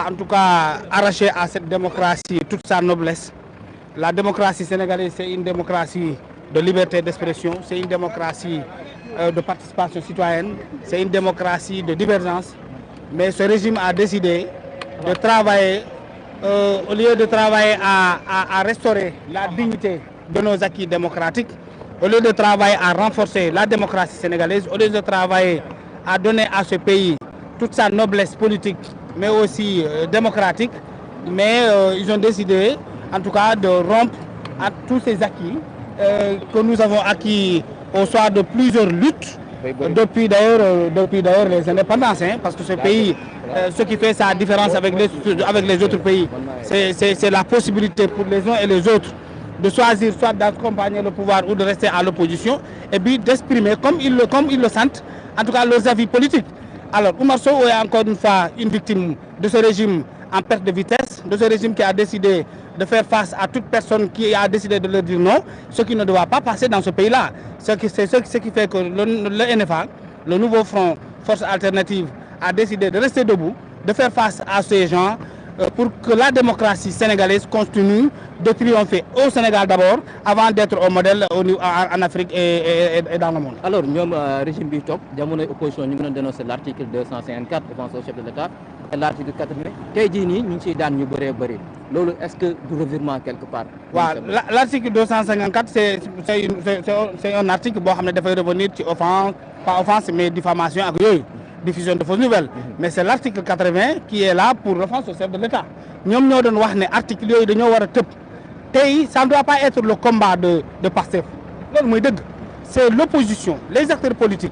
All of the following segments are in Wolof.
En tout cas, arracher à cette démocratie toute sa noblesse. La démocratie sénégalaise, c'est une démocratie de liberté d'expression, c'est une démocratie de participation citoyenne, c'est une démocratie de divergence. Mais ce régime a décidé de travailler, au lieu de travailler à restaurer la dignité de nos acquis démocratiques, au lieu de travailler à renforcer la démocratie sénégalaise, au lieu de travailler à donner à ce pays toute sa noblesse politique, mais aussi démocratique, mais ils ont décidé, en tout cas, de rompre à tous ces acquis que nous avons acquis au soir de plusieurs luttes, depuis d'ailleurs les indépendances, hein, parce que ce pays, ce qui fait sa différence avec les autres pays, c'est la possibilité pour les uns et les autres de choisir soit d'accompagner le pouvoir ou de rester à l'opposition, et puis d'exprimer comme ils le sentent, en tout cas leurs avis politiques. Alors Oumar Sow est encore une fois une victime de ce régime en perte de vitesse, de ce régime qui a décidé de faire face à toute personne qui a décidé de leur dire non, ce qui ne doit pas passer dans ce pays-là. Ce qui fait que le NFA, le nouveau front Force Alternative, a décidé de rester debout, de faire face à ces gens pour que la démocratie sénégalaise continue de triompher au Sénégal d'abord, avant d'être au modèle en Afrique et dans le monde. Alors, nous, régime bi top, jamono opposition, nous avons dénoncé l'article 254, défense au chef de l'État, et l'article 80. Tey jii nii ñu ngi ciy daan ñu bëree bëri. Loolu est-ce que du revirement quelque part? Waaw, l'article 254 c'est un article boo xam ne dafay revenir ci offense, pas offense mais diffamation ak yooyu. Diffusion de fausses nouvelles. Mais c'est l'article 80 qui est là pour l'offense au chef de l'État. ñoom ñoo doon wax ne article yooyu dañoo war a tëb tey ça ne doit pas être le combat de Pastef loolu mooy dëgg. C'est l'opposition, les acteurs politiques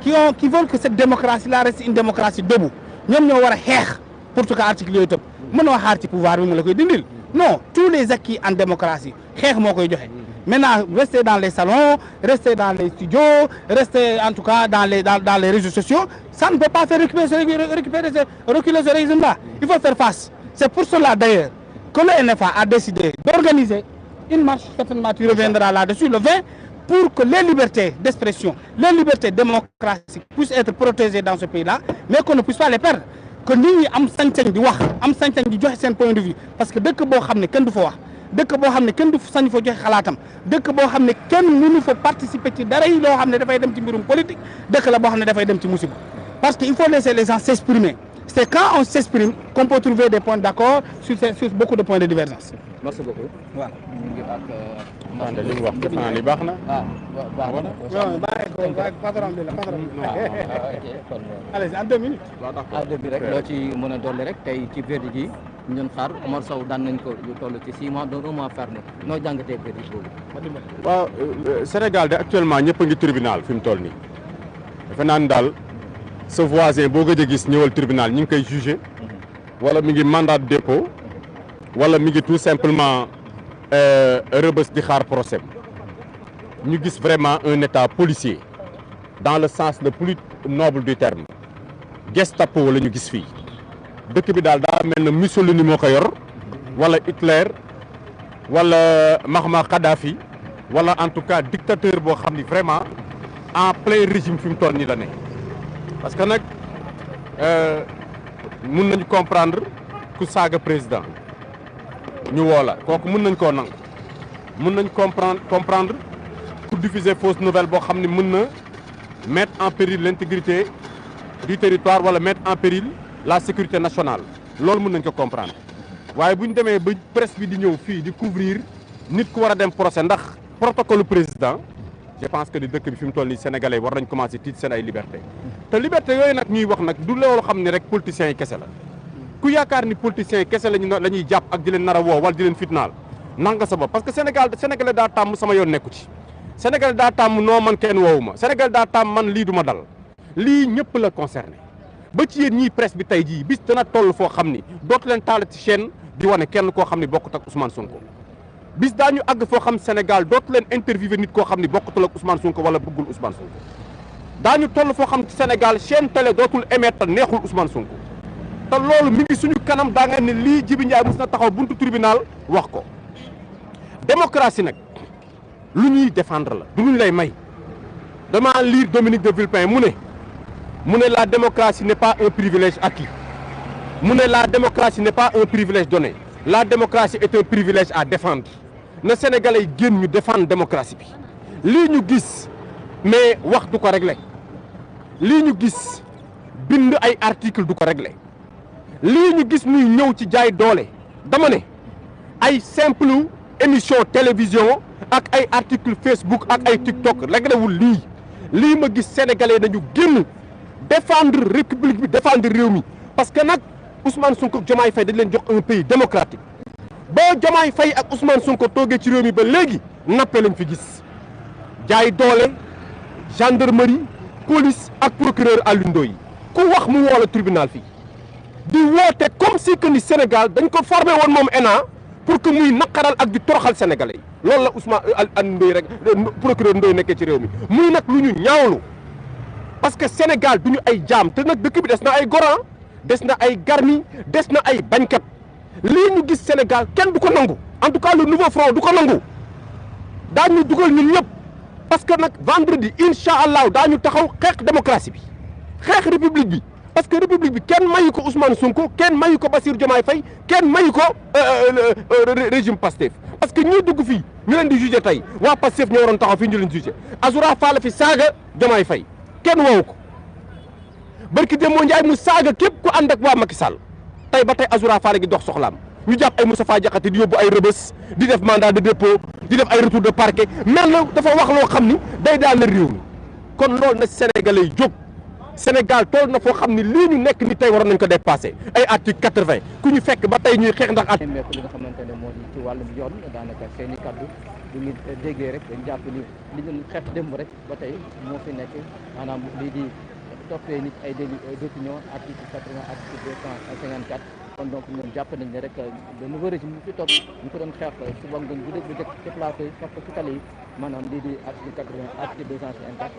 qui veulent que cette démocratie-là reste une démocratie debout. ñoom ñoo war a xeex pour que article yooyu tëb mënoo xaar ci pouvoir bi mu la koy dindil non, tous les acquis en démocratie xeex moo koy joxe. Maintenant, rester dans les salons, rester dans les studios, rester en tout cas dans les réseaux sociaux, ça ne peut pas faire reculer ce régime-là. Il faut faire face. C'est pour cela d'ailleurs que le NFA a décidé d'organiser une marche, certainement tu reviendras là-dessus, le 20, pour que les libertés d'expression, les libertés démocratiques puissent être protégées dans ce pays-là, mais qu'on ne puisse pas les perdre. Que nit ñi am sañ-sañ di wax, am sañ-sañ di joxe seen point de vue, parce que dëkk boo xam ne kenn du fa wax. dëkk boo xam ne kenn du sañ fa joxe xalaatam dëkk boo xam ne kenn mënu fa participer ci dara yi loo xam ne dafay dem ci mbirum politique dëkk la boo xam ne dafay dem ci musiba parce que il faut laisser les gens s'exprimer. C'est quand on s'exprime qu'on peut trouver des points d'accord sur beaucoup de points de divergence. Merci beaucoup. Voilà. li mu wax defe naa ni baax na. baax na. Patron bi la patron. Allez, en 2 minutes. Addu bi rek loo ci mën a dolli rek tey ci verdict yi ñu doon xaar Oumar Sow daan nañ ko lu toll ci 6 mois donc 1 mois ferme noo jàngatee verdict boobu. waaw Sénégal de actuellement ñëpp a ngi tribunal fi mu toll nii defe naa ni daal sa voisin boo gëj a gis ñëwal tribunal ñu ngi koy jugé wala mi ngi mandat de dépôt wala mi ngi tout simplement rëbës di xaar procès ñu gis vraiment un état policier dans le sens le plus noble du terme Gestapo la ñu gis fii dëkk bi daal daa mel na Mussolini moo ko yor wala Hitler wala Muammar Kadhafi wala en tout cas dictateur boo xam ni vraiment en plein régime fi mu toll nii la ne parce que nag mun nañu comprendre ku saaga président ñu woo la kooku mun nañ koo nangu mun nañ comprendre ku diffuser fausse nouvelle boo xam ne mën na mettre en péril l'intégrité du territoire wala mettre en péril la sécurité nationale loolu mën nañ ko comprendre waaye bu ñu demee ba presse bi di ñëw fii di couvrir nit ku war a dem procès ndax protocole président je pense que ni dëkk bi fi mu toll nii sénégalais war nañ commencer tiit seen ay liberté te liberté yooyu nag ñuy wax nag du loolu xam ne rek politiciens yi kese la ku yaakaar ni politiciens yi kese la ñuy jàpp ak di leen nar a woo wala di leen fitnaal nanga sa bopp parce que sénégalais daa tàmm sama yoon nekku ci sénégalais daa tàmm noo man kenn woowu ma sénégalais daa tàmm man lii du ma dal lii ñëpp la concerné ba ci yéen ñii presse bi tey jii bis dana toll foo xam ni dootu leen taal ci chaîne di wane kenn koo xam ni bokkut ak Ousmane Sonko bis daañu àgg foo xam Sénégal dootu leen interviewé nit koo xam ni bokkutul ak Ousmane Sonko wala bëggul Ousmane Sonko daañu toll foo xam ci Sénégal chaîne télé dootul émettre neexul Ousmane Sonko te loolu mi ngi suñu kanam daa nga ne lii Jibi Ndiaye mos na taxaw buntu tribunal wax ko démocratie nag lu ñuy défendre la du luñ lay may damaa lire Dominique de Villepin mu ne la démocratie n'est pas un privilège acquis mu ne la démocratie n'est pas un privilège donné la démocratie est un privilège à défendre na Sénégalais yi génn ñu défendre démocratie bi lii ñu gis mais wax du ko régler lii ñu gis bind ay article du ko régler lii ñu gis muy ñëw ci jaay doole dama ne ay simple émission télévision ak ay article Facebook ak ay TikTok réglé wul lii ma gis sénégalais dañu génn défendre république bi défendre réew mi parce que nag Ousmane Sonko ak Diomaye Faye dañ leen jox un pays démocratique ba Diomaye Faye ak Ousmane Sonko toogee ci réew mi ba léegi nappe lañ fi gis jaay doole gendarmerie police ak procureur Alioune Ndoye ku wax mu woo la tribunal fii di woote comme si que ni Sénégal dañ ko formé woon moom ENA pour que muy naqaral ak di toroxal sénégalais yi loolu la Ousmane Alioune Ndoye rek procureur Ndoye nekkee ci réew mi muy nag lu ñu ñaawlu parce que Sénégal du ñu ay jaam te nag dëkk bi des na ay goran des na ay garmi des na ay bañkat lii ñu gis Sénégal kenn du ko nangu en tout cas le nouveau front du ko nangu daañu dugal ñun ñëpp parce que nag vendredi incha allah daañu taxaw xeex démocratie bi xeex république bi parce que république bi kenn mayu ko Ousmane Sonko kenn mayu ko Bassirou Diomaye Faye kenn mayu ko régime Pastef parce que ñii dugg fii ñu leen di jugé tey waa Pastef ñoo waroon taxaw fii ñu leen di jugé Azoura Fall fi saaga Diomaye Faye kenn woowu ko barki Demba Ndiaye mu saaga képp ku ànd ak waa Macky Sall tey ba tey Azoura Fall gi dox soxlaam ñu jàpp ay Moustapha Diakhaté di yóbbu ay rëbës di def mandat de dépôt di def ay retour de parquet mel na dafa wax loo xam ni day daal na réew mi kon loolu na Sénégalais yi jóg Sénégal tool na foo xam ni lii ñu nekk ni tey waroon nañ ko dépassé ay article 80 ku ñu fekk ba tey ñuy xeex ndax at li nga xamante ne moo di ci wàllum yoon daanaka seen i kaddu bu ñu déggee rek dañ jàpp ni li ñu xeex démb rek ba tey moo fi nekk maanaam lii di toppee nit ay délit d'opinion article 80 article 254 kon donc ñoom jàpp nañ ne rek le nouveau régime bi fi topp ñu ko doon xeex suba ngoon bu dégg bu jëkk ci plateau yi topp ci tali yi maanaam lii di article 80 article 254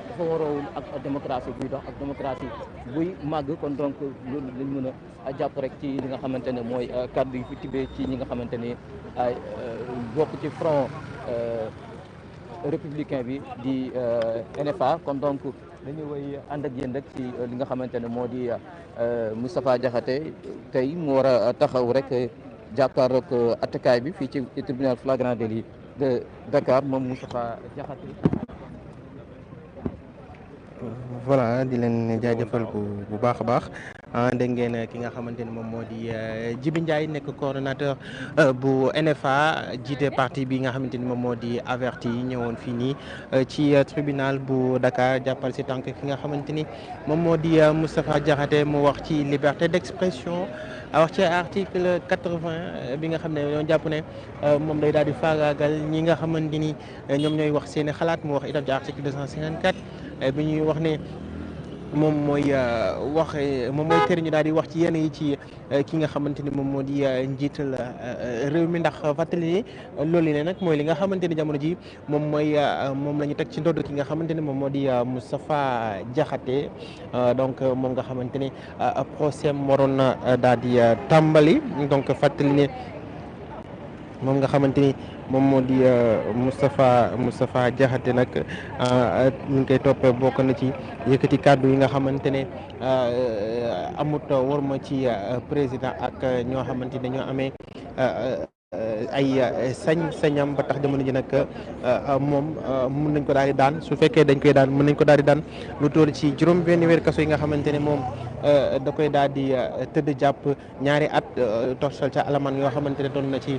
dafa waroowul ak démocratie buy dox ak démocratie buy màgg kon donc loolu lañ mën a jàpp rek ci li nga xamante ne mooy kàddu yi fi tibbee ci ñi nga xamante ne bokk ci front républicain bi di NFA kon donc dañu woy ànd ak yéen rek ci li nga xamante ne moo di Moustapha Diakhaté tey mu war a taxaw rek jàkkaarloog attekaay bi fii ci tribunal flagrant délit de Dakar moom Moustapha Diakhaté. voilà di leen jaajëfal bu baax a baax dégg ngeen ki nga xamante ni moom moo di Djibi Ndiaye nekk coordonnateur bu NFA jiite parti bi nga xamante ni moom moo di averti ñëwoon fii nii ci tribunal bu Dakar jàppal si tànk ki nga xamante ni moom moo di Moustapha Diakhaté mu wax ci liberté d'expression wax ci article 80 bi nga xam ne ñoo jàpp ne moom day daal di faagaagal ñi nga xamante ni ñoom ñooy wax seen i xalaat mu wax itam ci article 254 bi ñuy wax ne moom mooy tere ñu daal di wax ci yenn yi ci ki nga xamante ni moom moo di njiital réew mi ndax fàttali ni loolu ne nag mooy li nga xamante ni jamono ji moom la ñu teg ci ndodd ki nga xamante ni moom moo di Moustapha Diakhaté donc moom nga xamante ni procès waroon na daal di tàmbali donc fàttali ne moom nga xamante ni moom moo di Moustapha Diakhaté nag ñu ngi koy toppee bokk na ci yëkkati kàddu yi nga xamante ne amut war ma ci président ak ñoo xamante ne ñoo amee ay sañ-sañam ba tax jamono ji nag moom mën nañ ko daal di daan su fekkee dañ koy daan mën nañ ko daal di daan lu toll ci juróom benn weer kaso yi nga xamante ne moom da koy daal di tëdd jàpp ñaari at torsal ca alamaan yoo xamante ne toll na ci